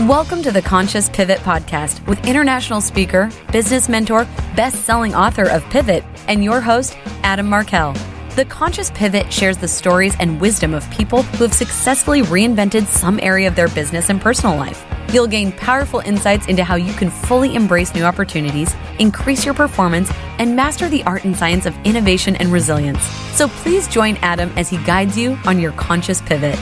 Welcome to the Conscious Pivot Podcast with international speaker, business mentor, best-selling author of Pivot, and your host, Adam Markel. The Conscious Pivot shares the stories and wisdom of people who have successfully reinvented some area of their business and personal life. You'll gain powerful insights into how you can fully embrace new opportunities, increase your performance, and master the art and science of innovation and resilience. So please join Adam as he guides you on your conscious pivot.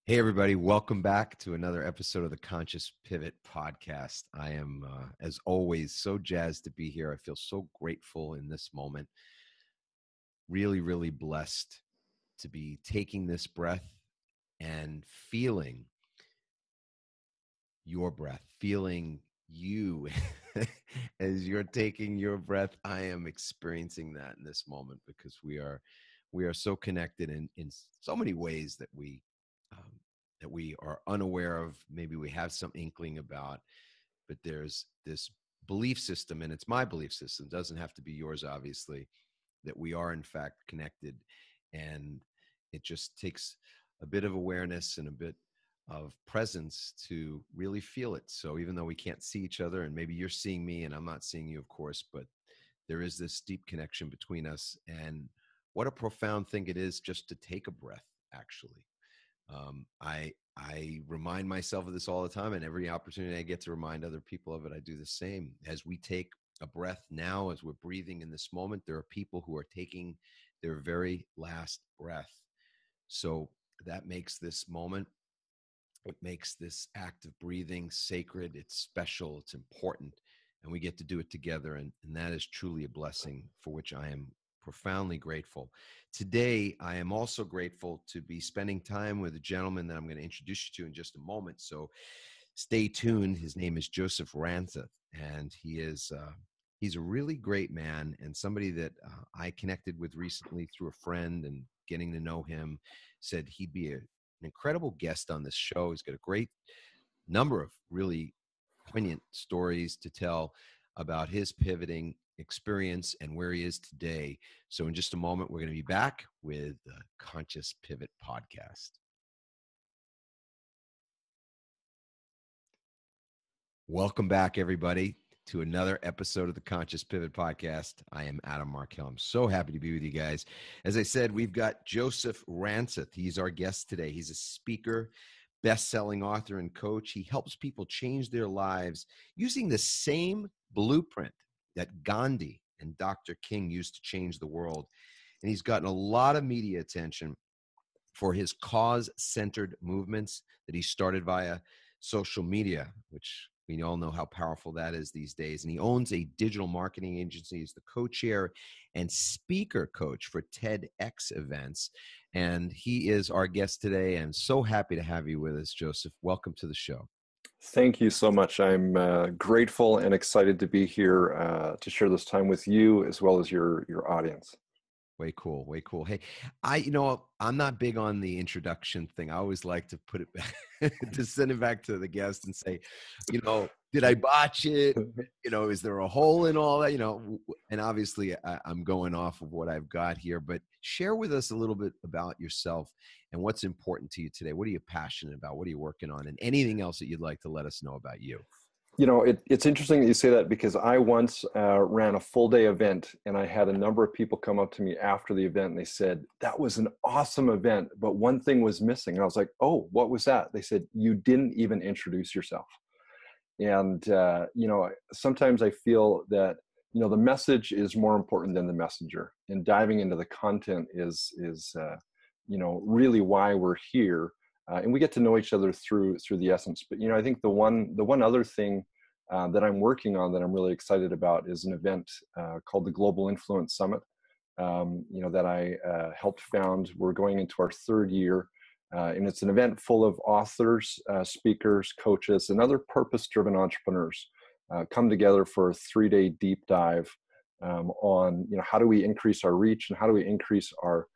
Hey, everybody. Welcome back to another episode of the Conscious Pivot Podcast. I am, as always, so jazzed to be here. I feel so grateful in this moment. Really, really blessed to be taking this breath and feeling your breath, feeling you as you're taking your breath. I am experiencing that in this moment because we are so connected in so many ways that we are unaware of, maybe we have some inkling about, but there's this belief system, and it's my belief system, it doesn't have to be yours, obviously, that we are in fact connected. And it just takes a bit of awareness and a bit of presence to really feel it. So even though we can't see each other, and maybe you're seeing me and I'm not seeing you, of course, but there is this deep connection between us. And what a profound thing it is just to take a breath, actually. I remind myself of this all the time, and every opportunity I get to remind other people of it, I do the same. As we take a breath now, as we're breathing in this moment, there are people who are taking their very last breath. So that makes this moment, it makes this act of breathing sacred. It's special, it's important, and we get to do it together. And that is truly a blessing for which I am profoundly grateful. Today, I am also grateful to be spending time with a gentleman that I'm going to introduce you to in just a moment. So stay tuned. His name is Joseph Ranseth, and he's a really great man, and somebody that I connected with recently through a friend, and getting to know him, said he'd be an incredible guest on this show. He's got a great number of really poignant stories to tell about his pivoting experience and where he is today. So in just a moment, we're going to be back with the Conscious Pivot Podcast. Welcome back, everybody, to another episode of the Conscious Pivot Podcast. I am Adam Markel. I'm so happy to be with you guys. As I said, we've got Joseph Ranseth. He's our guest today. He's a speaker, best-selling author, and coach. He helps people change their lives using the same blueprint that Gandhi and Dr. King used to change the world. And he's gotten a lot of media attention for his cause-centered movements that he started via social media, which we all know how powerful that is these days. And he owns a digital marketing agency. He's the co-chair and speaker coach for TEDx events. And he is our guest today. I'm so happy to have you with us, Joseph. Welcome to the show. Thank you so much. I'm grateful and excited to be here to share this time with you as well as your audience. Way cool, way cool. Hey, I'm not big on the introduction thing. I always like to put it back, to send it back to the guest and say, did I botch it? Is there a hole in all that? And obviously I'm going off of what I've got here, but share with us a little bit about yourself and what's important to you today. What are you passionate about? What are you working on? And anything else that you'd like to let us know about you? It's interesting that you say that, because I once ran a full day event, and I had a number of people come up to me after the event and they said, that was an awesome event, but one thing was missing. And I was like, oh, what was that? They said, you didn't even introduce yourself. And, sometimes I feel that, the message is more important than the messenger, and diving into the content is really why we're here. And we get to know each other through the essence. But, I think the one other thing that I'm working on that I'm really excited about is an event called the Global Influence Summit, that I helped found. We're going into our third year. And it's an event full of authors, speakers, coaches, and other purpose-driven entrepreneurs come together for a 3-day deep dive on, how do we increase our reach and how do we increase our,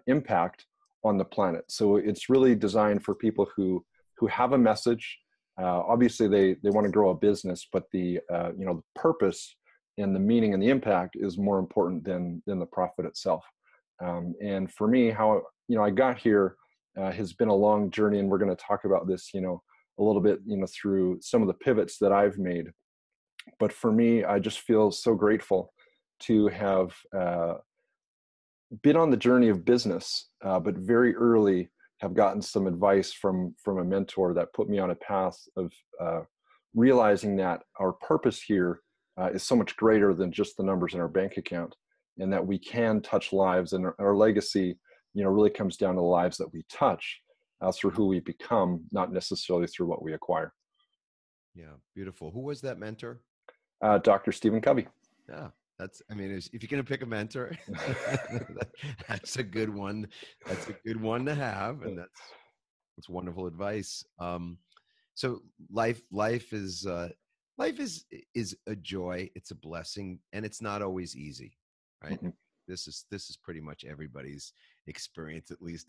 impact on the planet. So it's really designed for people who have a message. Obviously, they want to grow a business, but the purpose and the meaning and the impact is more important than the profit itself. And for me, how I got here has been a long journey, and we're going to talk about this, a little bit, through some of the pivots that I've made. But for me, I just feel so grateful to have been on the journey of business, but very early have gotten some advice from a mentor that put me on a path of realizing that our purpose here is so much greater than just the numbers in our bank account, and that we can touch lives, and our legacy, really comes down to the lives that we touch through who we become, not necessarily through what we acquire. Yeah, beautiful. Who was that mentor? Dr. Stephen Covey. Yeah, if you're going to pick a mentor, that's a good one. That's a good one to have, and that's wonderful advice. So life is a joy. It's a blessing, and it's not always easy, right? Mm-hmm. This is pretty much everybody's experience, at least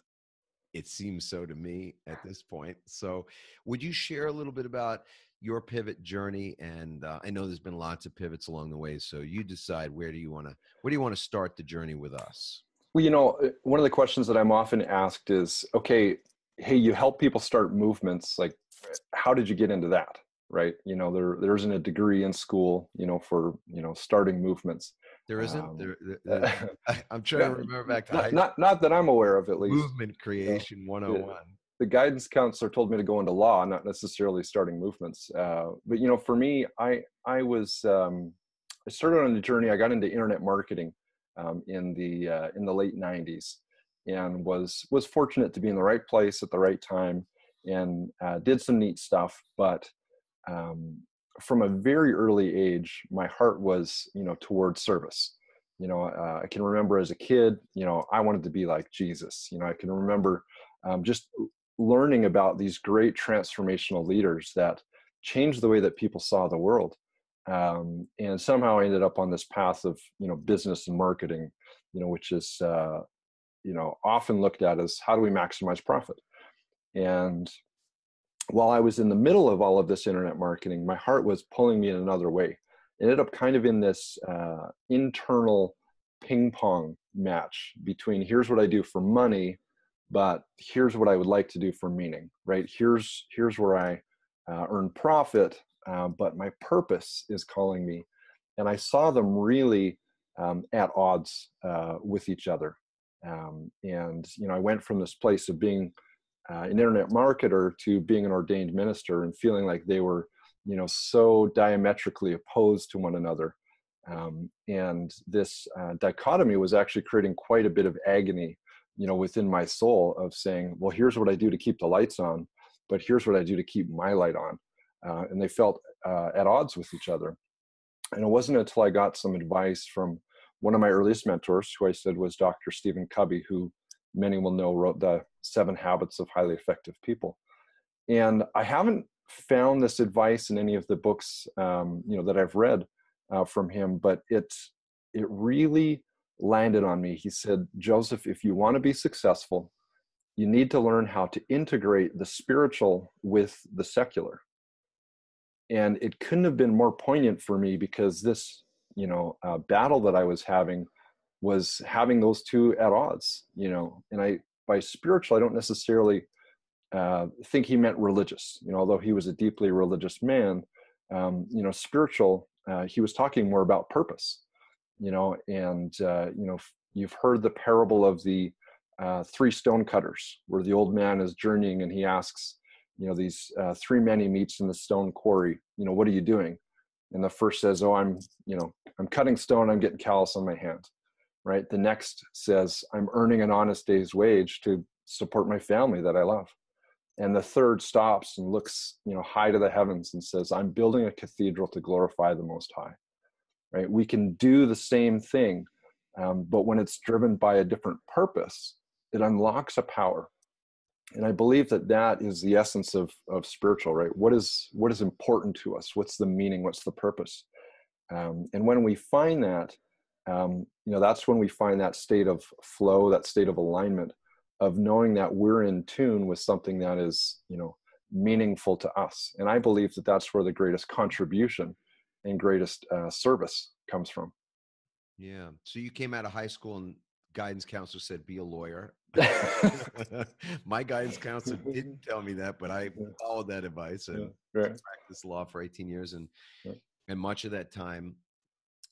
it seems so to me at this point. So would you share a little bit about your pivot journey? And I know there's been lots of pivots along the way. So you decide where do you want to start the journey with us? Well, one of the questions that I'm often asked is, okay, hey, you help people start movements. Like, how did you get into that? Right. There isn't a degree in school, for, starting movements. There isn't. I'm trying to remember back to high school. Not that I'm aware of, at least. Movement creation 101. The guidance counselor told me to go into law, not necessarily starting movements. But for me, I started on the journey. I got into internet marketing in the late '90s, and was fortunate to be in the right place at the right time, and did some neat stuff. But from a very early age, my heart was, towards service. I can remember as a kid, I wanted to be like Jesus. I can remember just learning about these great transformational leaders that changed the way that people saw the world. And somehow I ended up on this path of, business and marketing, which is, often looked at as how do we maximize profit? And while I was in the middle of all of this internet marketing, my heart was pulling me in another way. It ended up kind of in this internal ping pong match between here's what I do for money, but here's what I would like to do for meaning, right? Here's where I earn profit, but my purpose is calling me. And I saw them really at odds with each other. And I went from this place of being an internet marketer to being an ordained minister, and feeling like they were, so diametrically opposed to one another. And this dichotomy was actually creating quite a bit of agony, within my soul, of saying, well, here's what I do to keep the lights on, but here's what I do to keep my light on. And they felt at odds with each other. And it wasn't until I got some advice from one of my earliest mentors, who I said was Dr. Stephen Covey, who many will know wrote the 7 Habits of Highly Effective People. And I haven't found this advice in any of the books, that I've read from him, but it really landed on me. He said, Joseph, if you want to be successful, you need to learn how to integrate the spiritual with the secular. And it couldn't have been more poignant for me, because this, battle that I was having those two at odds, and by spiritual, I don't necessarily think he meant religious, although he was a deeply religious man, spiritual, he was talking more about purpose, and you've heard the parable of the 3 stonecutters, where the old man is journeying and he asks, these 3 men he meets in the stone quarry, what are you doing? And the first says, oh, I'm cutting stone, I'm getting callus on my hand. Right. The next says, I'm earning an honest day's wage to support my family that I love. And the third stops and looks, high to the heavens and says, I'm building a cathedral to glorify the Most High. Right. We can do the same thing, but when it's driven by a different purpose, it unlocks a power. And I believe that is the essence of spiritual, right? What is important to us? What's the meaning? What's the purpose? And when we find that, that's when we find that state of flow, that state of alignment, of knowing that we're in tune with something that is, meaningful to us. And I believe that that's where the greatest contribution and greatest service comes from. Yeah. So you came out of high school and guidance counselor said, be a lawyer. My guidance counselor didn't tell me that, but I followed that advice and practiced law for 18 years. And much of that time,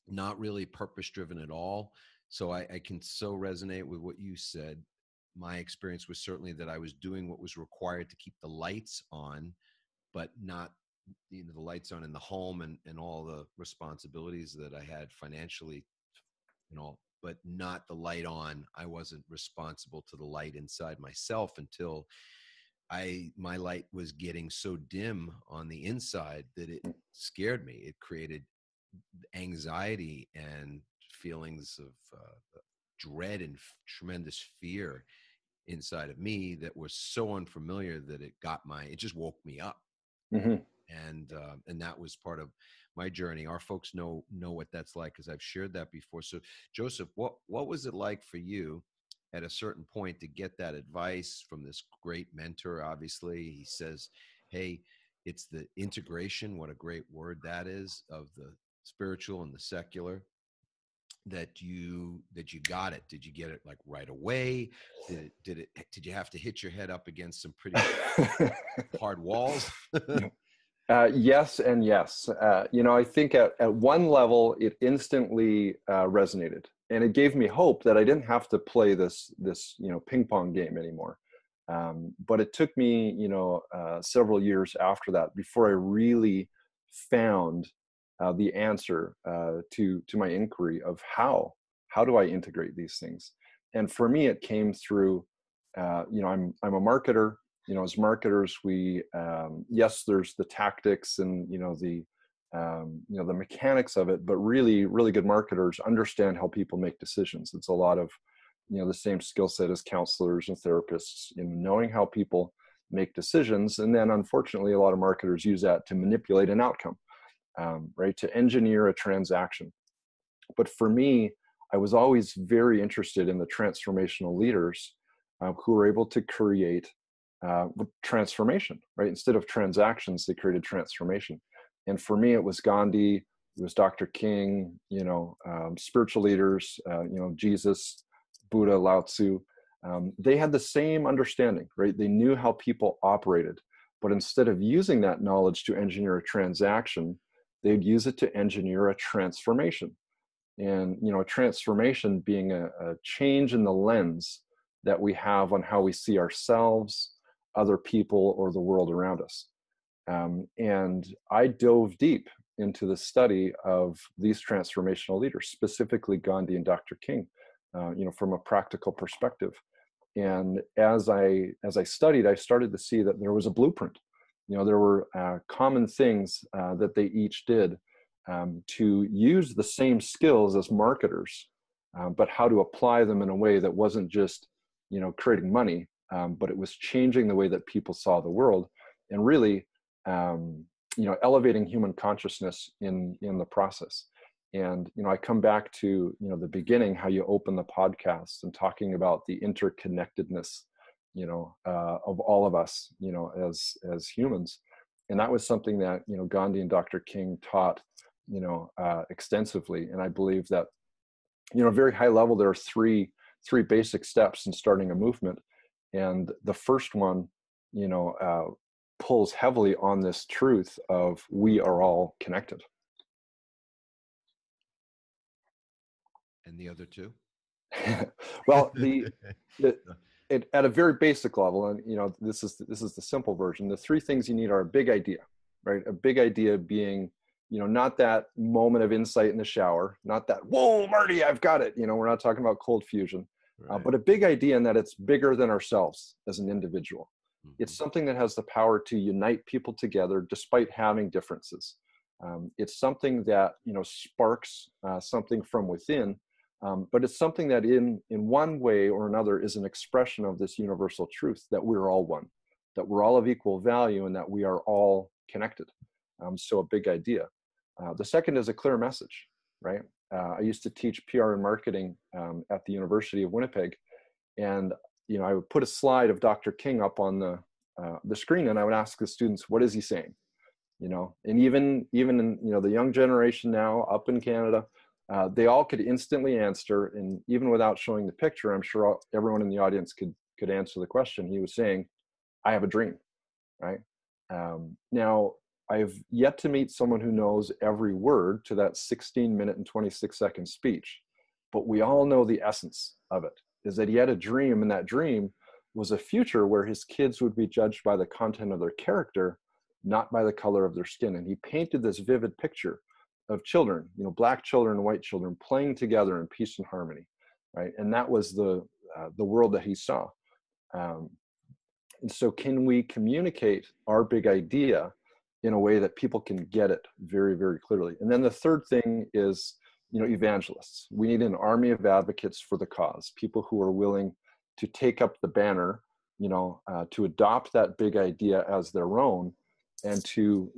not really purpose driven at all. So I can so resonate with what you said. My experience was certainly that I was doing what was required to keep the lights on, but not, the lights on in the home and all the responsibilities that I had financially, but not the light on. I wasn't responsible to the light inside myself until my light was getting so dim on the inside that it scared me. It created anxiety and feelings of dread and tremendous fear inside of me that was so unfamiliar that it just woke me up. Mm-hmm. And that was part of my journey. Our folks know what that's like, because I've shared that before. So Joseph, what was it like for you at a certain point to get that advice from this great mentor? Obviously, he says, hey, it's the integration, what a great word that is, of the spiritual and the secular, that you got it. Did you get it like right away? Did you have to hit your head up against some pretty hard walls? Yes and yes. I think at one level it instantly resonated, and it gave me hope that I didn't have to play this ping pong game anymore. But it took me several years after that before I really found the answer to my inquiry of how do I integrate these things. And for me, it came through I'm a marketer. As marketers, we yes, there's the tactics and the mechanics of it, but really, really good marketers understand how people make decisions. It's a lot of the same skill set as counselors and therapists in knowing how people make decisions. And then, unfortunately, a lot of marketers use that to manipulate an outcome, right? To engineer a transaction. But for me, I was always very interested in the transformational leaders who were able to create transformation, right? Instead of transactions, they created transformation. And for me, it was Gandhi, it was Dr. King, spiritual leaders, Jesus, Buddha, Lao Tzu. They had the same understanding, right? They knew how people operated, but instead of using that knowledge to engineer a transaction, they'd use it to engineer a transformation. And, a transformation being a change in the lens that we have on how we see ourselves, other people, or the world around us. And I dove deep into the study of these transformational leaders, specifically Gandhi and Dr. King, from a practical perspective. And as I studied, I started to see that there was a blueprint. There were common things that they each did to use the same skills as marketers, but how to apply them in a way that wasn't just, creating money, but it was changing the way that people saw the world, and really, elevating human consciousness in the process. And, I come back to, the beginning, how you open the podcast and talking about the interconnectedness, of all of us, as humans. And that was something that, Gandhi and Dr. King taught, extensively. And I believe that, very high level, there are three basic steps in starting a movement. And the first one, pulls heavily on this truth of we are all connected. And the other two? Well, at a very basic level, and this is the simple version. The three things you need are a big idea, right? A big idea being, not that moment of insight in the shower, not that, whoa, Marty, I've got it. We're not talking about cold fusion, right. But a big idea in that it's bigger than ourselves as an individual. Mm-hmm. It's something that has the power to unite people together despite having differences. It's something that, sparks something from within, but it's something that in one way or another is an expression of this universal truth that we're all one, that we're all of equal value, and that we are all connected. So a big idea. The second is a clear message, right? I used to teach PR and marketing at the University of Winnipeg, and I would put a slide of Dr. King up on the screen, and I would ask the students, "What is he saying?" And even in the young generation now up in Canada, They all could instantly answer, and even without showing the picture, I'm sure everyone in the audience could answer the question. He was saying, I have a dream, right? Now, I've yet to meet someone who knows every word to that 16-minute and 26-second speech, but we all know the essence of it, is that he had a dream, and that dream was a future where his kids would be judged by the content of their character, not by the color of their skin. And he painted this vivid picture of children, black children and white children playing together in peace and harmony, right? And that was the world that he saw. And so can we communicate our big idea in a way that people can get it very, very clearly? And then the third thing is, evangelists. We need an army of advocates for the cause, people who are willing to take up the banner, to adopt that big idea as their own, and to,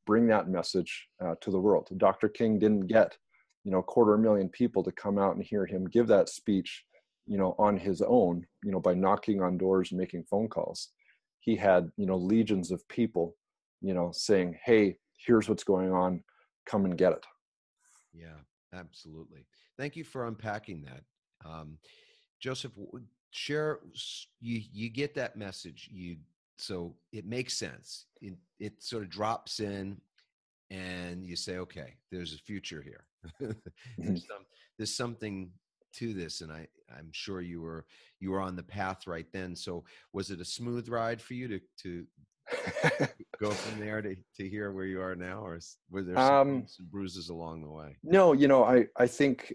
bring that message to the world. Dr. King didn't get, 250,000 people to come out and hear him give that speech, on his own, by knocking on doors and making phone calls. He had, legions of people, saying, hey, here's what's going on, come and get it. Yeah, absolutely. Thank you for unpacking that. Joseph, share, you get that message. So it makes sense. It sort of drops in and you say, okay, there's a future here. There's something to this. And I'm sure you were on the path right then. So was it a smooth ride for you to go from there to here where you are now, or were there some bruises along the way? No, I think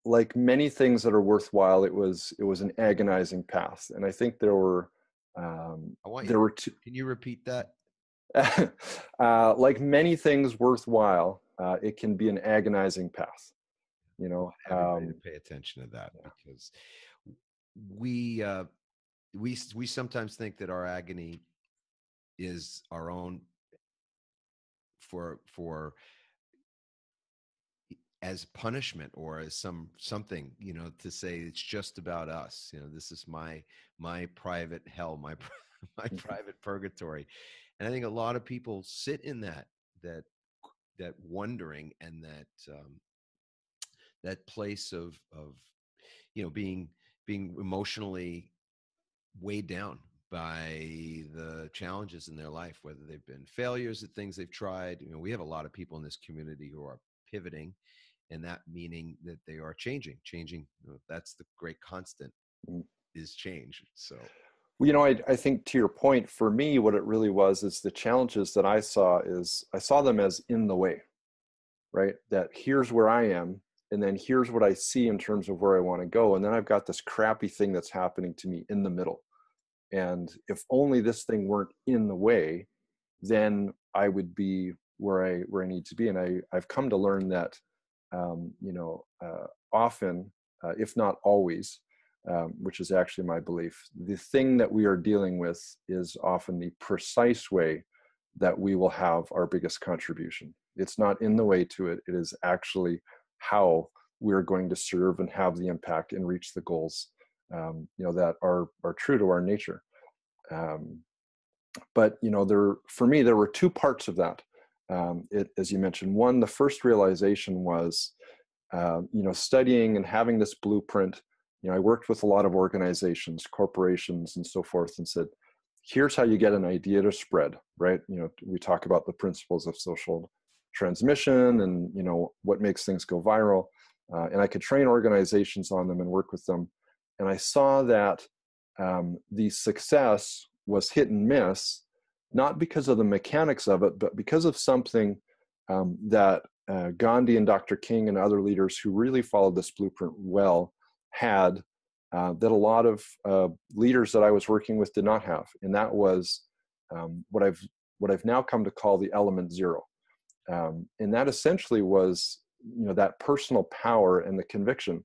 like many things that are worthwhile, it was an agonizing path. And I think there were two. Can you repeat that? Like many things worthwhile, it can be an agonizing path. Everybody to pay attention to that, because we sometimes think that our agony is our own for as punishment, or as something, to say it's just about us. This is my private hell, my private purgatory. And I think a lot of people sit in that wondering, and that place of being emotionally weighed down by the challenges in their life, whether they've been failures at things they've tried. We have a lot of people in this community who are pivoting, and that meaning that they are changing. That's the great constant, is change. So, I think to your point, for me, what it really was is the challenges that I saw them as in the way, right? That here's where I am, and then here's what I see in terms of where I want to go. And then I've got this crappy thing that's happening to me in the middle. And if only this thing weren't in the way, then I would be where I need to be. And I've come to learn that, often, if not always, which is actually my belief, the thing that we are dealing with is often the precise way that we will have our biggest contribution. It's not in the way to it. It is actually how we're going to serve and have the impact and reach the goals, that are true to our nature. But, for me, there were two parts of that. As you mentioned, one, the first realization was, studying and having this blueprint. I worked with a lot of organizations, corporations, and so forth, and said, here's how you get an idea to spread, right? We talk about the principles of social transmission and, what makes things go viral. And I could train organizations on them and work with them. And I saw that the success was hit and miss, not because of the mechanics of it, but because of something that Gandhi and Dr. King and other leaders who really followed this blueprint well had, that a lot of leaders that I was working with did not have. And that was what I've now come to call the element zero. And that essentially was, that personal power and the conviction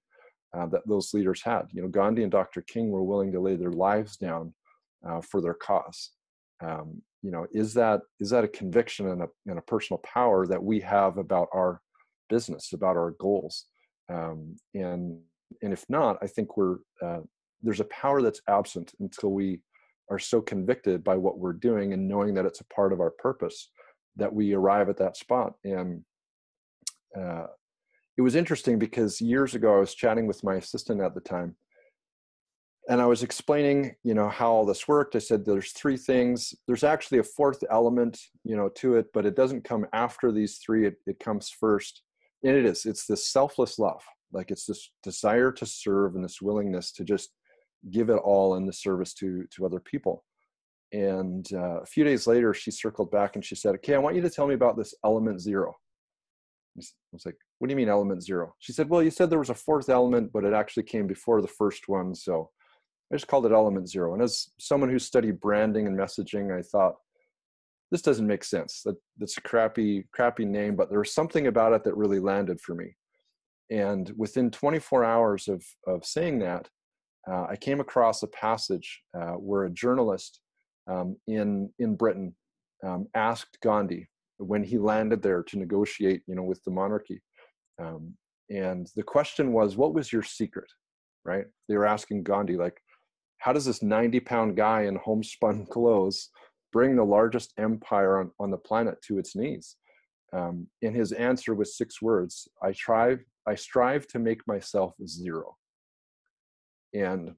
that those leaders had. Gandhi and Dr. King were willing to lay their lives down for their cause. Is that a conviction and a personal power that we have about our business, about our goals? And if not, I think there's a power that's absent until we are so convicted by what we're doing and knowing that it's a part of our purpose that we arrive at that spot. And it was interesting because years ago I was chatting with my assistant at the time, and I was explaining, how all this worked. I said, there's three things. There's actually a fourth element, to it, but it doesn't come after these three. It comes first. And it's this selfless love. Like, it's this desire to serve and this willingness to just give it all in the service to other people. And a few days later, she circled back and she said, okay, I want you to tell me about this element zero. I was like, what do you mean element zero? She said, well, you said there was a fourth element, but it actually came before the first one. So I just called it element zero. And as someone who studied branding and messaging, I thought, this doesn't make sense. That's a crappy name, but there was something about it that really landed for me. And within 24 hours of saying that, I came across a passage where a journalist in Britain asked Gandhi when he landed there to negotiate, with the monarchy. And the question was, what was your secret, right? They were asking Gandhi, like, how does this 90-pound guy in homespun clothes bring the largest empire on the planet to its knees? And his answer was 6 words: I strive to make myself zero. And,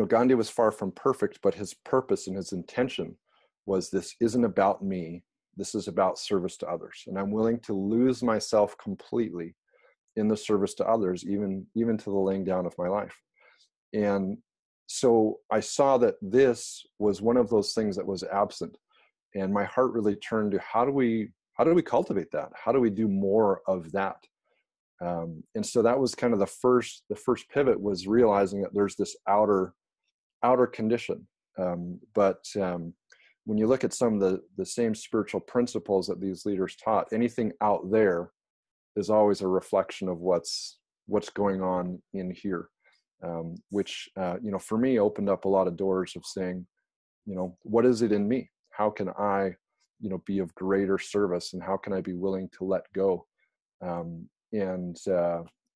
Gandhi was far from perfect, but his purpose and his intention was, this isn't about me. This is about service to others. And I'm willing to lose myself completely in the service to others, even to the laying down of my life. And so I saw that this was one of those things that was absent. And my heart really turned to, how do we cultivate that? How do we do more of that? And so that was kind of the first pivot, was realizing that there's this outer condition. But when you look at some of the same spiritual principles that these leaders taught, anything out there is always a reflection of what's going on in here, which, for me, opened up a lot of doors of saying, what is it in me? How can I, be of greater service, and how can I be willing to let go? And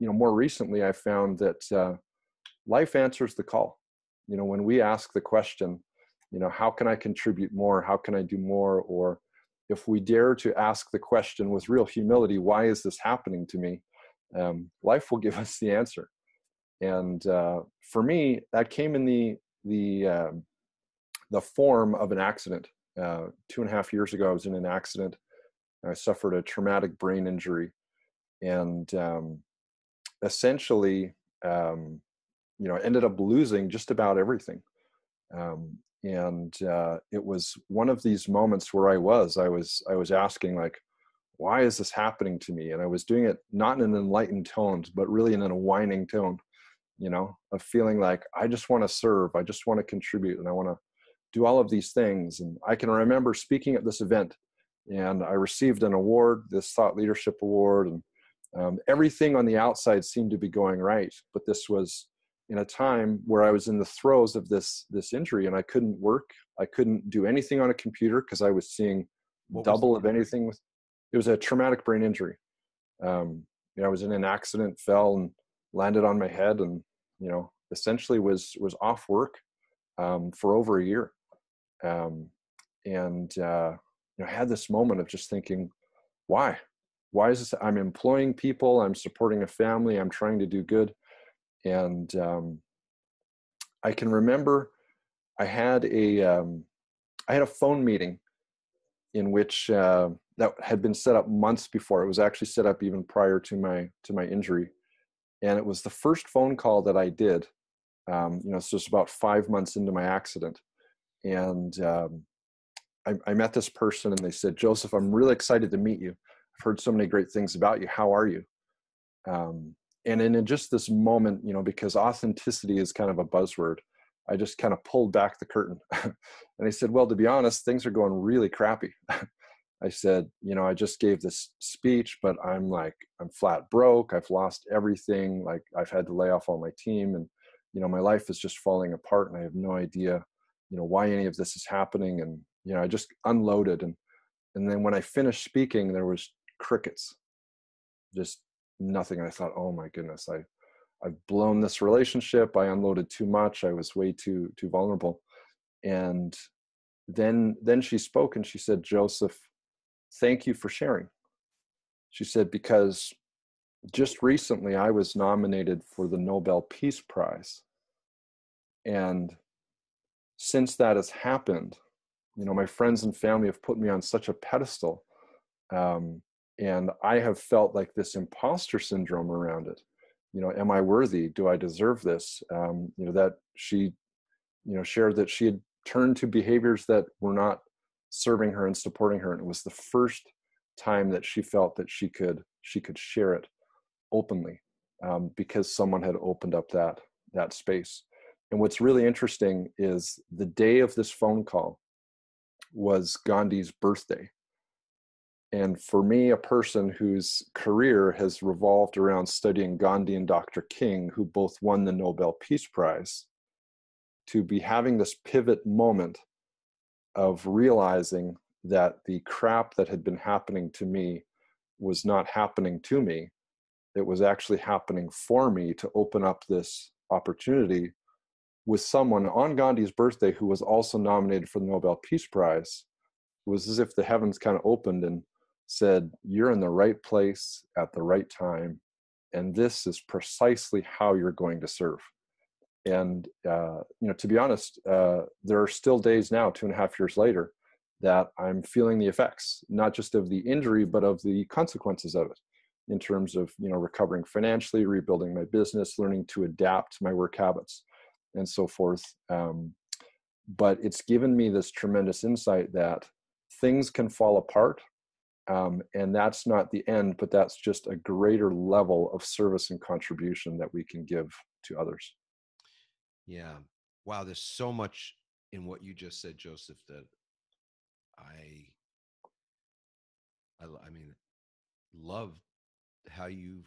more recently, I found that life answers the call. When we ask the question, how can I contribute more? How can I do more? Or if we dare to ask the question with real humility, why is this happening to me? Life will give us the answer. And for me, that came in the form of an accident. 2.5 years ago, I was in an accident. I suffered a traumatic brain injury, and essentially, ended up losing just about everything. And it was one of these moments where I was asking, like, why is this happening to me? And I was doing it not in an enlightened tone, but really in a whining tone, of feeling like, I just want to serve, I just want to contribute, and I want to do all of these things. And I can remember speaking at this event, and I received an award, this Thought Leadership Award, and everything on the outside seemed to be going right. But this was in a time where I was in the throes of this injury, and I couldn't work. I couldn't do anything on a computer because I was seeing double of anything. It was a traumatic brain injury. I was in an accident, fell and landed on my head, and essentially was off work for over a year. I had this moment of just thinking, why is this? I'm employing people, I'm supporting a family, I'm trying to do good. And I can remember I had a phone meeting in which that had been set up months before. It was actually set up even prior to my injury. And it was the first phone call that I did. So it's about 5 months into my accident. And I met this person, and they said, Joseph, I'm really excited to meet you. I've heard so many great things about you. How are you? And in just this moment, because authenticity is kind of a buzzword, I just kind of pulled back the curtain. And I said, well, to be honest, things are going really crappy. I said, I just gave this speech, but I'm flat broke. I've lost everything. Like, I've had to lay off all my team, and, my life is just falling apart, and I have no idea, why any of this is happening. And, I just unloaded. And then when I finished speaking, there was crickets, just nothing. And I thought, oh my goodness, I've blown this relationship. I unloaded too much. I was way too vulnerable. And then she spoke, and she said, Joseph, thank you for sharing. She said, because, just recently I was nominated for the Nobel Peace Prize. And since that has happened, my friends and family have put me on such a pedestal. And I have felt like this imposter syndrome around it. Am I worthy? Do I deserve this? That she, shared that she had turned to behaviors that were not serving her and supporting her. And it was the first time that she felt that she could share it openly, because someone had opened up that space. And what's really interesting is the day of this phone call was Gandhi's birthday. And for me, a person whose career has revolved around studying Gandhi and Dr. King, who both won the Nobel Peace Prize, to be having this pivot moment of realizing that the crap that had been happening to me was not happening to me. It was actually happening for me to open up this opportunity with someone on Gandhi's birthday who was also nominated for the Nobel Peace Prize. It was as if the heavens kind of opened and said, you're in the right place at the right time, and this is precisely how you're going to serve. And to be honest, there are still days now, 2.5 years later, that I'm feeling the effects, not just of the injury, but of the consequences of it, in terms of recovering financially, rebuilding my business, learning to adapt my work habits, and so forth. But it's given me this tremendous insight that things can fall apart, and that's not the end, but that's just a greater level of service and contribution that we can give to others. Yeah. Wow. There's so much in what you just said, Joseph, that I mean, love how you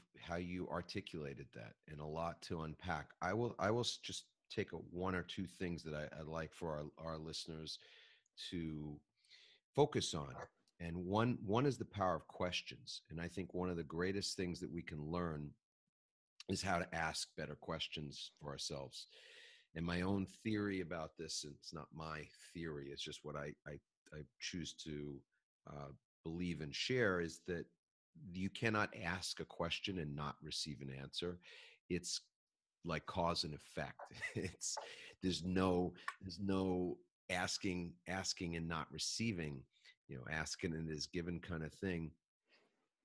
articulated that, and a lot to unpack. I will just take one or two things that I'd like for our listeners to focus on. And one is the power of questions. And I think one of the greatest things that we can learn is how to ask better questions for ourselves. And my own theory about this, and it's not my theory, it's just what I choose to believe and share, is that you cannot ask a question and not receive an answer. It's like cause and effect. It's there's no asking and not receiving, asking and is given kind of thing.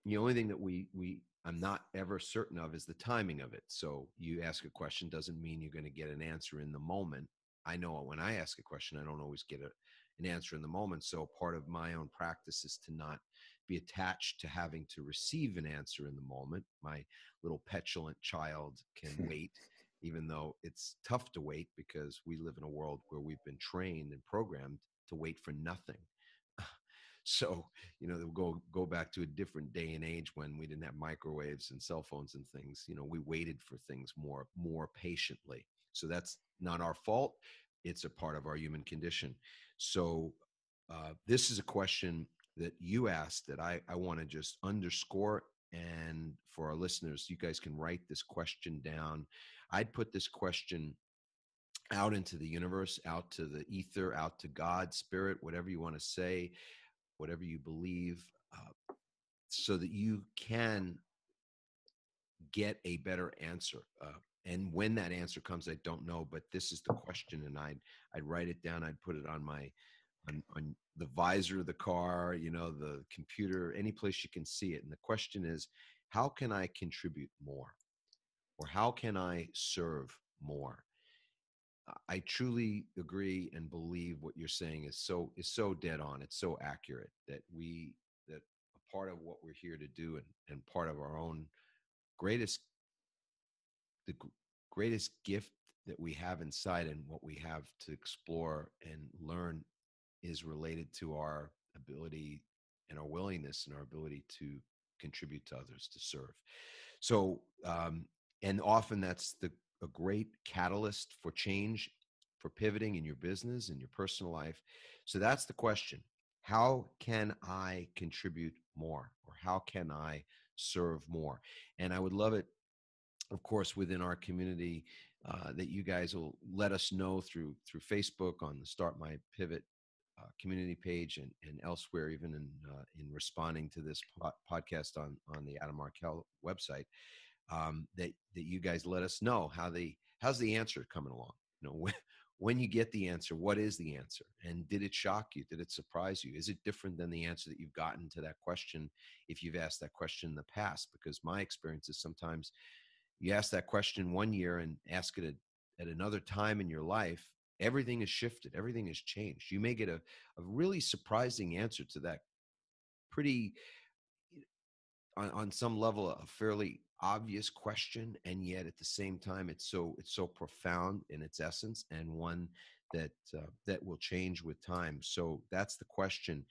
The only thing that I'm not ever certain of is the timing of it. So you ask a question doesn't mean you're going to get an answer in the moment. I know when I ask a question, I don't always get an answer in the moment. So part of my own practice is to not be attached to having to receive an answer in the moment. My little petulant child can wait, even though it's tough to wait because we live in a world where we've been trained and programmed to wait for nothing. So, go back to a different day and age when we didn't have microwaves and cell phones and things. We waited for things more patiently. So that's not our fault. It's a part of our human condition. So this is a question that you asked that I want to just underscore. And for our listeners, you guys can write this question down. I'd put this question out into the universe, out to the ether, out to God, spirit, whatever you want to say, whatever you believe, so that you can get a better answer. And when that answer comes, I don't know, but this is the question, and I'd write it down. I'd put it on on the visor of the car, the computer, any place you can see it. And the question is, how can I contribute more, or how can I serve more? I truly agree and believe what you're saying is so dead on. It's so accurate that a part of what we're here to do, and part of our own greatest gift that we have inside, and what we have to explore and learn, is related to our ability and our willingness and our ability to contribute to others, to serve. So, and often that's a great catalyst for change, for pivoting in your business and your personal life. So that's the question. How can I contribute more, or how can I serve more? And I would love it, of course, within our community, that you guys will let us know through Facebook on the Start My Pivot community page and elsewhere, even in responding to this podcast on the Adam Markel website, that you guys let us know how's the answer coming along. You know, when you get the answer, what is the answer? And did it shock you? Did it surprise you? Is it different than the answer that you've gotten to that question if you've asked that question in the past? Because my experience is sometimes you ask that question one year and ask it at another time in your life, everything has shifted, everything has changed. You may get a really surprising answer to that pretty, on some level, a fairly obvious question, and yet at the same time it's so profound in its essence, and one that will change with time. So that's the question.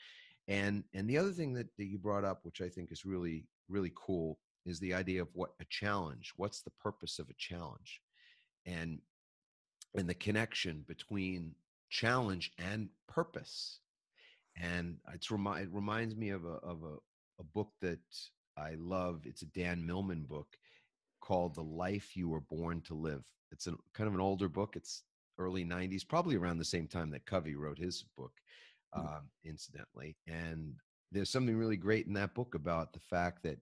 And the other thing that you brought up, which I think is really, really cool, is the idea of what a challenge, what's the purpose of a challenge, and the connection between challenge and purpose. And it reminds me of a book that I love. It's a Dan Millman book called The Life You Were Born to Live. It's kind of an older book. It's early 90s, probably around the same time that Covey wrote his book, incidentally. And there's something really great in that book about the fact that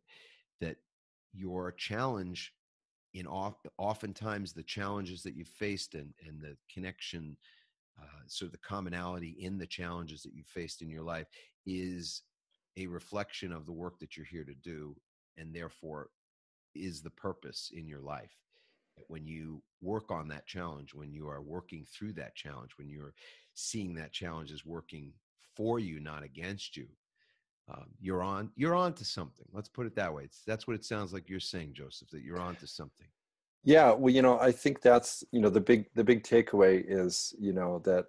your challenge, oftentimes the challenges that you've faced and the connection, so the commonality in the challenges that you've faced in your life is a reflection of the work that you're here to do, and therefore is the purpose in your life. When you work on that challenge, when you are working through that challenge, when you're seeing that challenge as working for you, not against you, you're on to something. Let's put it that way. That's what it sounds like you're saying, Joseph, that you're on to something. Yeah, well, I think that's, the big takeaway is, that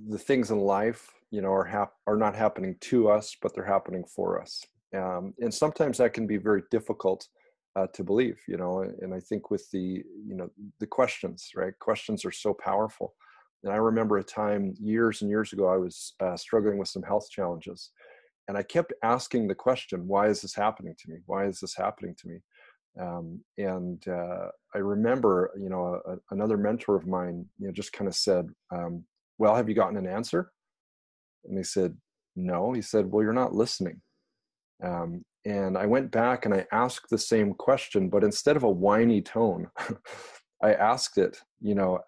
the things in life, are not happening to us, but they're happening for us. And sometimes that can be very difficult to believe, and I think with the questions, right? Questions are so powerful. And I remember a time years and years ago, I was struggling with some health challenges, and I kept asking the question, why is this happening to me? Why is this happening to me? And I remember, another mentor of mine, just kind of said, well, have you gotten an answer? And he said, no. He said, well, you're not listening. And I went back and I asked the same question, but instead of a whiny tone, I asked it,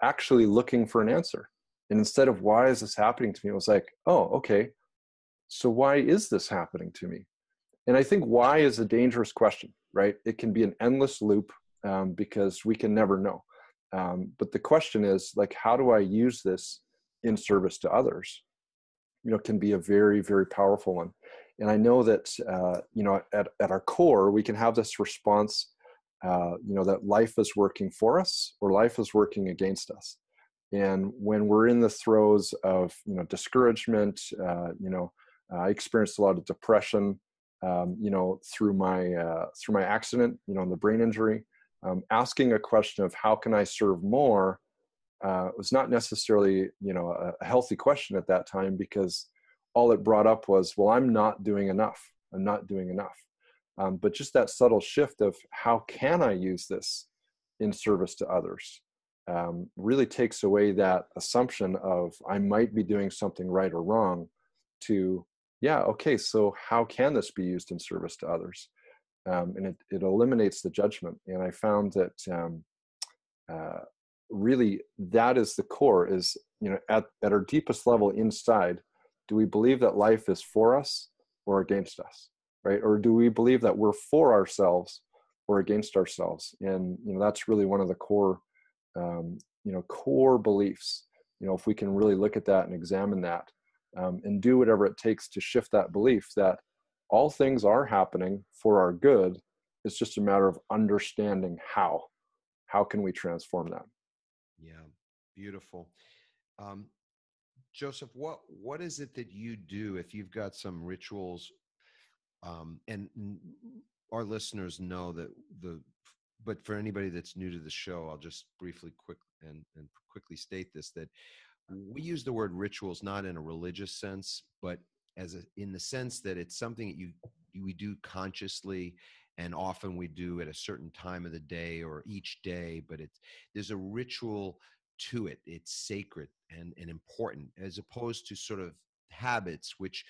actually looking for an answer. And instead of why is this happening to me, it was like, oh, okay. So why is this happening to me? And I think why is a dangerous question, right? It can be an endless loop because we can never know. But the question is, like, how do I use this in service to others? Can be a very, very powerful one. And I know that, at our core, we can have this response, that life is working for us or life is working against us. And when we're in the throes of, discouragement, I experienced a lot of depression, through my accident, and the brain injury. Asking a question of how can I serve more was not necessarily, a healthy question at that time, because all it brought up was, well, I'm not doing enough. I'm not doing enough. But just that subtle shift of how can I use this in service to others really takes away that assumption of I might be doing something right or wrong to, yeah, okay, so how can this be used in service to others? And it eliminates the judgment. And I found that really that is the core is, at our deepest level inside, do we believe that life is for us or against us, right? Or do we believe that we're for ourselves or against ourselves? And, that's really one of the core, core beliefs. If we can really look at that and examine that, and do whatever it takes to shift that belief that all things are happening for our good. It's just a matter of understanding how. How can we transform that? Yeah, beautiful. Joseph, what is it that you do if you've got some rituals? And our listeners know that but for anybody that's new to the show, I'll just quickly state this, that we use the word rituals not in a religious sense, but in the sense that it's something that we do consciously, and often we do at a certain time of the day or each day, but there's a ritual to it. It's sacred and important, as opposed to sort of habits which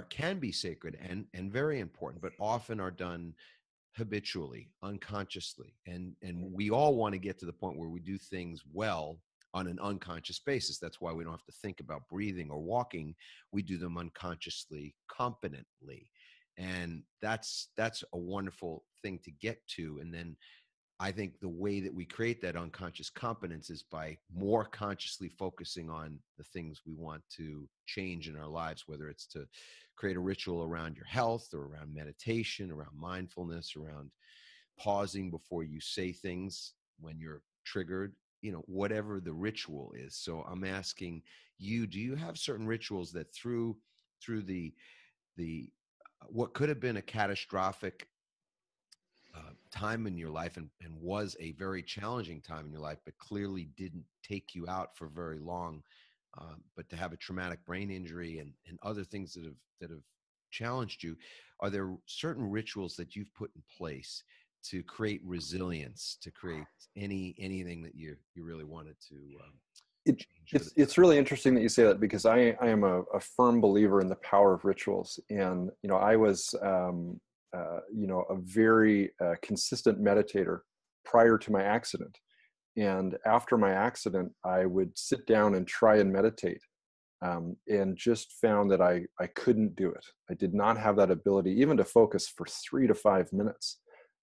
can be sacred and very important, but often are done habitually, unconsciously. And we all want to get to the point where we do things well on an unconscious basis. That's why we don't have to think about breathing or walking. We do them unconsciously, competently. And that's a wonderful thing to get to. And then I think the way that we create that unconscious competence is by more consciously focusing on the things we want to change in our lives, whether it's to create a ritual around your health or around meditation, around mindfulness, around pausing before you say things when you're triggered, whatever the ritual is. So I'm asking you, do you have certain rituals that through the what could have been a catastrophic time in your life and was a very challenging time in your life, but clearly didn't take you out for very long, but to have a traumatic brain injury and other things that have challenged you, are there certain rituals that you've put in place to create resilience, to create anything that you really wanted to change? It's really interesting that you say that, because I am a firm believer in the power of rituals. And, I was, a very consistent meditator prior to my accident. And after my accident, I would sit down and try and meditate, and just found that I couldn't do it. I did not have that ability even to focus for 3 to 5 minutes.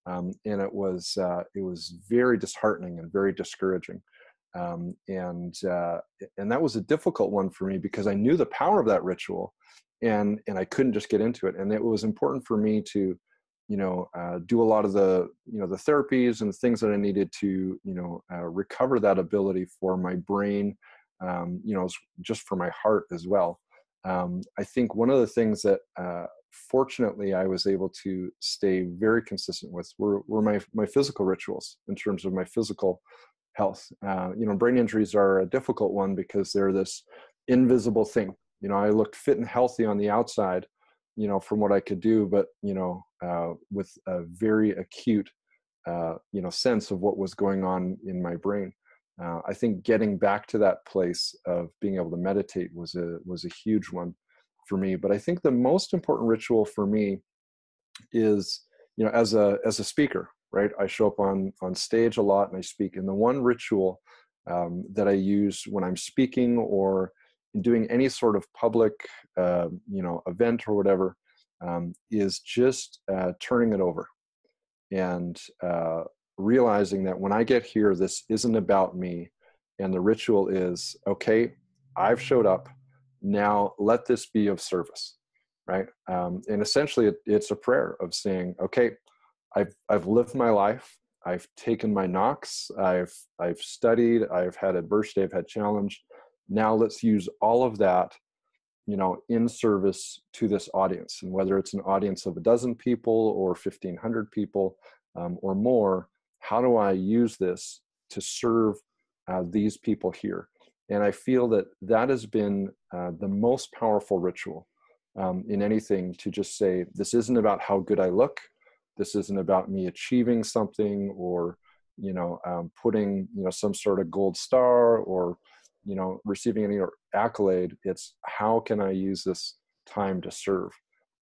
And it was very disheartening and very discouraging. And that was a difficult one for me, because I knew the power of that ritual, and I couldn't just get into it. And it was important for me to, do a lot of the therapies and things that I needed to, recover that ability for my brain, just for my heart as well. I think one of the things that, fortunately, I was able to stay very consistent with were my physical rituals in terms of my physical health. Brain injuries are a difficult one because they're this invisible thing. I looked fit and healthy on the outside, from what I could do, but, with a very acute, sense of what was going on in my brain. I think getting back to that place of being able to meditate was a huge one for me. But I think the most important ritual for me is, as a speaker, right? I show up on stage a lot and I speak. And the one ritual that I use when I'm speaking or in doing any sort of public, event or whatever, is just turning it over and realizing that when I get here, this isn't about me. And the ritual is, okay, I've showed up. Now let this be of service, right? And essentially it's a prayer of saying, okay, I've lived my life. I've taken my knocks. I've studied. I've had adversity. I've had challenge. Now let's use all of that, in service to this audience. And whether it's an audience of 12 people or 1,500 people or more, how do I use this to serve these people here? And I feel that has been the most powerful ritual in anything, to just say, this isn't about how good I look. This isn't about me achieving something or, putting, some sort of gold star or, receiving any accolade. It's how can I use this time to serve?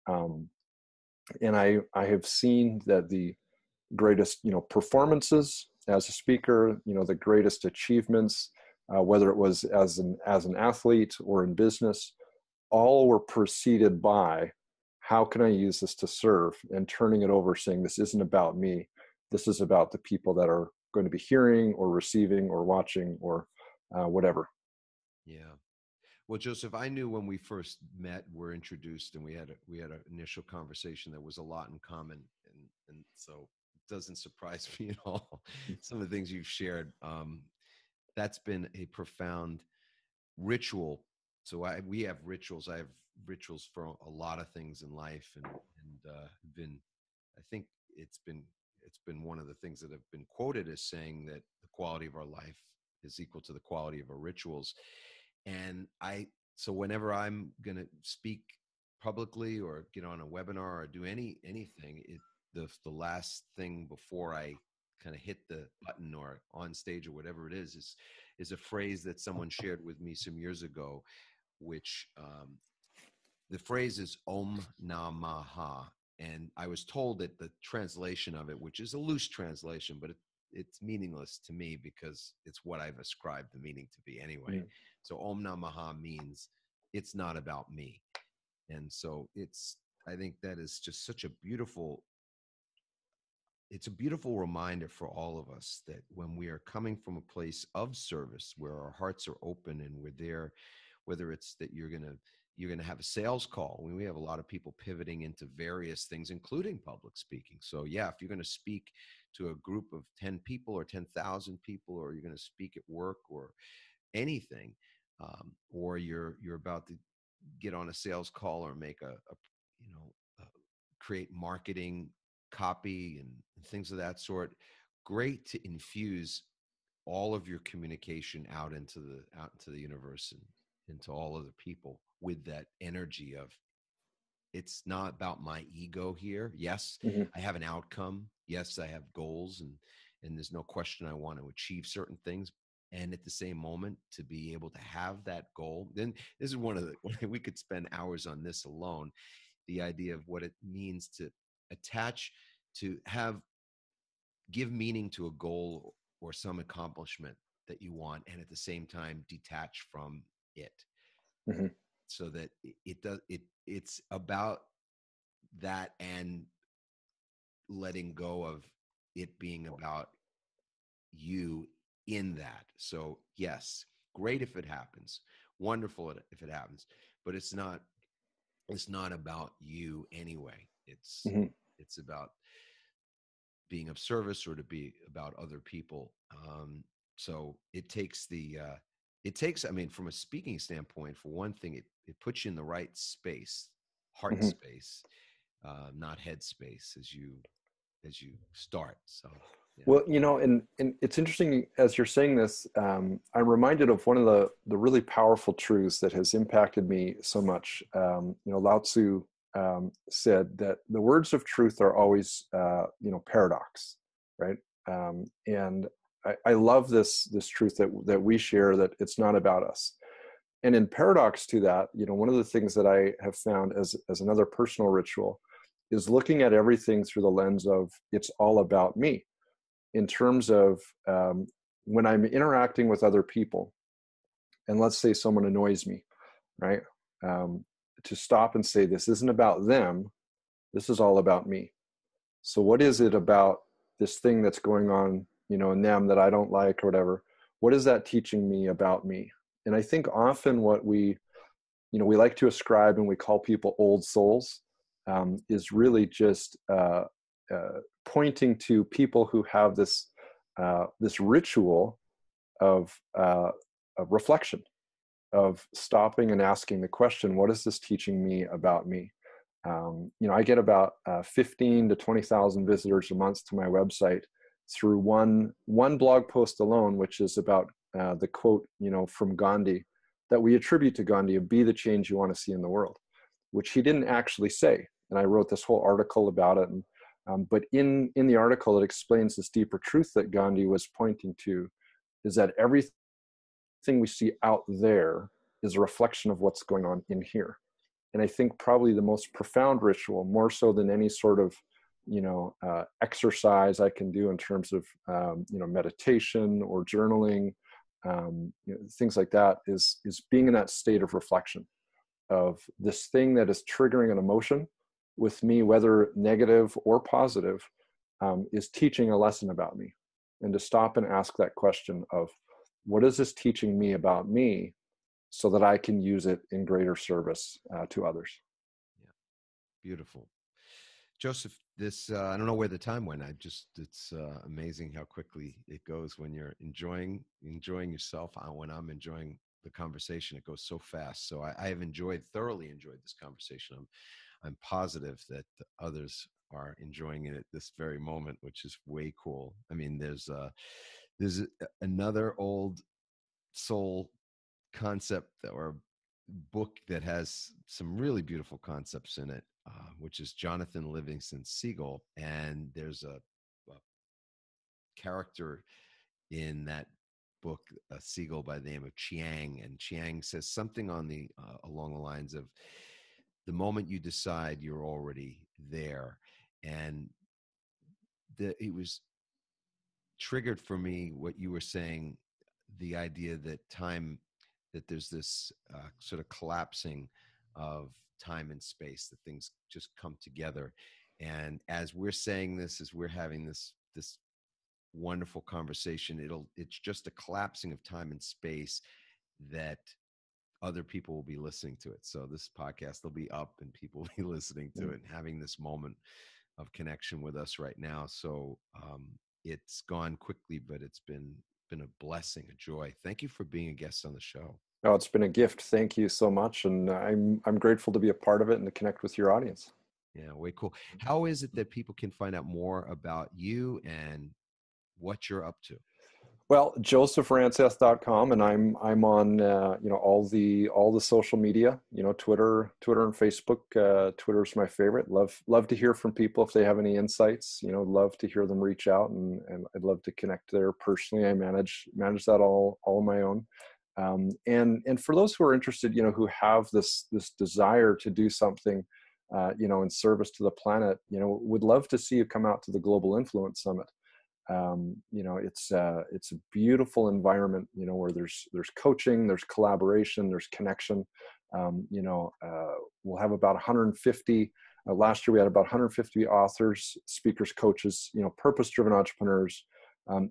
And I have seen that the greatest, performances as a speaker, the greatest achievements, whether it was as an athlete or in business, all were preceded by, how can I use this to serve? And turning it over, saying, this isn't about me. This is about the people that are going to be hearing or receiving or watching or whatever. Yeah. Well, Joseph, I knew when we first met, were introduced, and we had an initial conversation, there was a lot in common, and so it doesn't surprise me at all. Some of the things you've shared, that's been a profound ritual. So we have rituals. I have rituals for a lot of things in life, and I think it's been one of the things that have been quoted as saying that the quality of our life is equal to the quality of our rituals. And so whenever I'm going to speak publicly or get on a webinar or do anything, the last thing before I kind of hit the button or on stage or whatever it is a phrase that someone shared with me some years ago, which the phrase is Om Namaha. And I was told that the translation of it, which is a loose translation, but it's meaningless to me because it's what I've ascribed the meaning to be anyway. Mm. So Om Namaha means it's not about me. And so I think that is just such a beautiful reminder for all of us that when we are coming from a place of service where our hearts are open and we're there, whether it's that you're going to have a sales call. We have a lot of people pivoting into various things, including public speaking. So yeah, if you're going to speak to a group of 10 people or 10,000 people, or you're going to speak at work or anything, or you're about to get on a sales call or make create marketing copy and things of that sort, great to infuse all of your communication out into the universe and into all other people with that energy of, it's not about my ego here. Yes, Mm-hmm. I have an outcome. Yes, I have goals, and there's no question I want to achieve certain things. And at the same moment, to be able to have that goal, then this is we could spend hours on this alone. The idea of what it means to give meaning to a goal or some accomplishment that you want, and at the same time detach from it. Mm-hmm. So that it's about that, and letting go of it being about you in that. So yes, great if it happens, wonderful if it happens, but it's not about you anyway. Mm-hmm. It's about being of service, or to be about other people. So it takes I mean, from a speaking standpoint, for one thing, it puts you in the right space, heart Mm-hmm. space, not head space as you start. So yeah. Well, and it's interesting as you're saying this, I'm reminded of one of the really powerful truths that has impacted me so much. Lao Tzu said that the words of truth are always, paradox, right? And I love this truth that we share, that it's not about us. And in paradox to that, one of the things that I have found as another personal ritual is looking at everything through the lens of, it's all about me. In terms of when I'm interacting with other people, and let's say someone annoys me, right? To stop and say, this isn't about them, this is all about me. So what is it about this thing that's going on, in them that I don't like or whatever? What is that teaching me about me? And I think often what we like to ascribe, and we call people old souls, is really just pointing to people who have this ritual of reflection, of stopping and asking the question, what is this teaching me about me? I get about 15 to 20,000 visitors a month to my website through one blog post alone, which is about the quote, from Gandhi, that we attribute to Gandhi of, be the change you want to see in the world, which he didn't actually say. And I wrote this whole article about it. And, but in the article, it explains this deeper truth that Gandhi was pointing to, is that everything we see out there is a reflection of what's going on in here. And I think probably the most profound ritual, more so than any sort of, exercise I can do in terms of, meditation or journaling, things like that, is being in that state of reflection of this thing that is triggering an emotion with me, whether negative or positive, is teaching a lesson about me. And to stop and ask that question of, what is this teaching me about me, so that I can use it in greater service to others. Yeah, beautiful. Joseph, this I don't know where the time went. It's amazing how quickly it goes when you're enjoying yourself. When I'm enjoying the conversation, it goes so fast. So I have thoroughly enjoyed this conversation. I'm positive that others are enjoying it at this very moment, which is way cool. I mean, there's another old soul concept or book that has some really beautiful concepts in it, which is Jonathan Livingston Seagull. And there's a character in that book, a seagull by the name of Chiang, and Chiang says something on the along the lines of, the moment you decide, you're already there. And it was triggered for me what you were saying, the idea that time, that there's this sort of collapsing of time and space, that things just come together. And as we're saying this, as we're having this wonderful conversation, it's just a collapsing of time and space, that other people will be listening to it. So this podcast will be up and people will be listening to it and having this moment of connection with us right now. So it's gone quickly, but it's been a blessing, a joy. Thank you for being a guest on the show. Oh, it's been a gift. Thank you so much. And I'm grateful to be a part of it and to connect with your audience. Yeah, way cool. How is it that people can find out more about you and what you're up to? Well, josephranseth.com, and I'm on all the social media, Twitter and Facebook. Twitter's my favorite. Love to hear from people if they have any insights. Love to hear them reach out, and I'd love to connect there personally. I manage that all on my own. And for those who are interested, who have this desire to do something, in service to the planet, would love to see you come out to the Global Influence Summit. It's a beautiful environment, where there's coaching, there's collaboration, there's connection. We'll have about 150. Last year we had about 150 authors, speakers, coaches, purpose-driven entrepreneurs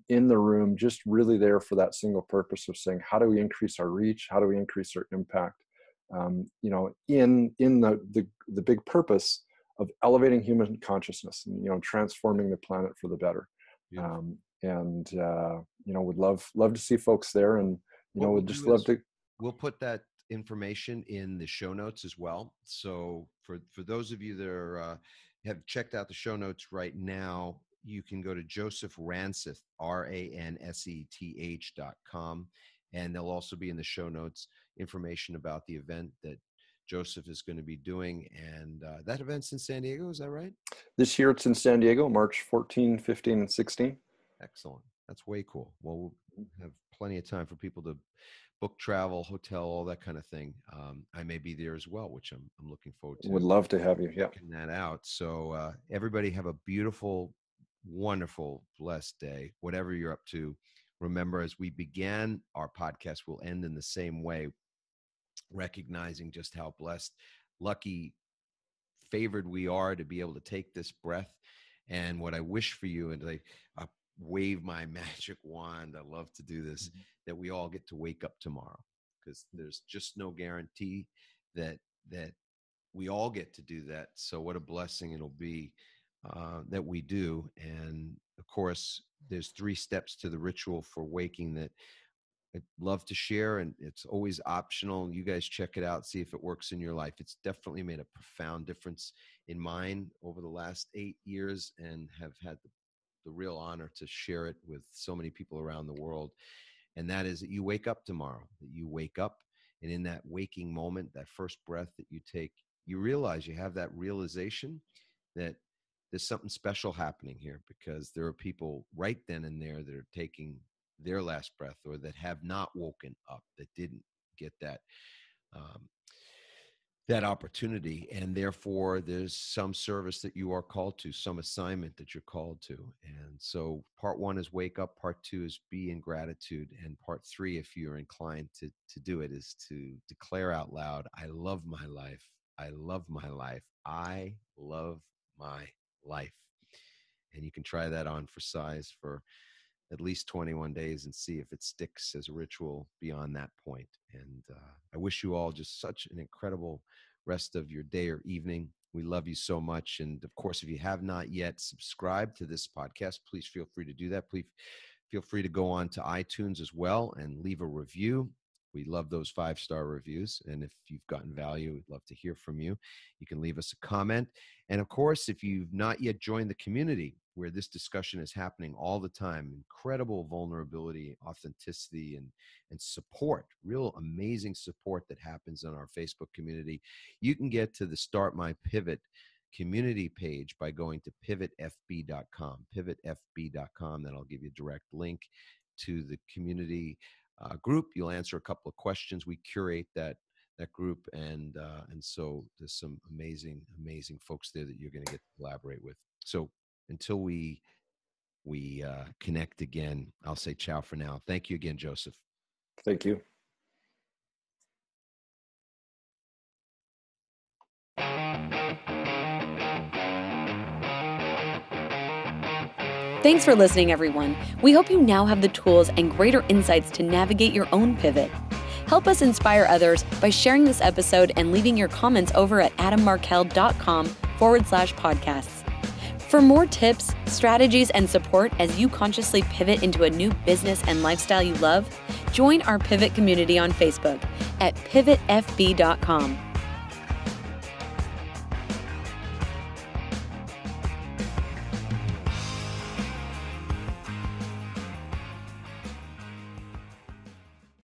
in the room, just really there for that single purpose of saying, how do we increase our reach? How do we increase our impact? In the big purpose of elevating human consciousness and, transforming the planet for the better. Would love to see folks there, and would just love to. We'll put that information in the show notes as well. So for those of you that have checked out the show notes right now, you can go to Joseph Ranseth, RANSETH.com, and there'll also be in the show notes information about the event that Joseph is going to be doing. And that event's in San Diego, is that right? This year it's in San Diego, March 14, 15, and 16. Excellent. That's way cool. Well, we'll have plenty of time for people to book travel, hotel, all that kind of thing. I may be there as well, which I'm looking forward to. Would love to have you. Yeah. Checking that out. So everybody have a beautiful, wonderful, blessed day, whatever you're up to. Remember, as we began our podcast, we'll end in the same way, recognizing just how blessed, lucky, favored we are to be able to take this breath. And what I wish for you, and I wave my magic wand, I love to do this, that we all get to wake up tomorrow, because there's just no guarantee that we all get to do that. So what a blessing it'll be that we do. And of course, there's 3 steps to the ritual for waking that I'd love to share, and it's always optional. You guys check it out, see if it works in your life. It's definitely made a profound difference in mine over the last 8 years, and have had the real honor to share it with so many people around the world. And that is that you wake up tomorrow, that you wake up, and in that waking moment, that first breath that you take, you realize, you have that realization that there's something special happening here, because there are people right then and there that are taking their last breath, or that have not woken up, that didn't get that that opportunity. And therefore there's some service that you are called to, some assignment that you're called to. And so part 1 is wake up, part 2 is be in gratitude, and part 3, if you're inclined to do it, is to declare out loud, I love my life, I love my life, I love my life. And you can try that on for size for at least 21 days and see if it sticks as a ritual beyond that point. And I wish you all just such an incredible rest of your day or evening. We love you so much. And of course, if you have not yet subscribed to this podcast, please feel free to do that. Please feel free to go on to iTunes as well and leave a review. We love those 5-star reviews. And if you've gotten value, we'd love to hear from you. You can leave us a comment. And of course, if you've not yet joined the community where this discussion is happening all the time, incredible vulnerability, authenticity, and support, real amazing support that happens in our Facebook community, you can get to the Start My Pivot community page by going to pivotfb.com, pivotfb.com. That'll give you a direct link. to the community group. You'll answer a couple of questions. We curate that group, and so there's some amazing folks there that you're going to get to collaborate with. So until we connect again, I'll say ciao for now. Thank you again, Joseph. Thank you. Thanks for listening, everyone. We hope you now have the tools and greater insights to navigate your own pivot. Help us inspire others by sharing this episode and leaving your comments over at adammarkel.com/podcasts. For more tips, strategies, and support as you consciously pivot into a new business and lifestyle you love, join our Pivot community on Facebook at pivotfb.com.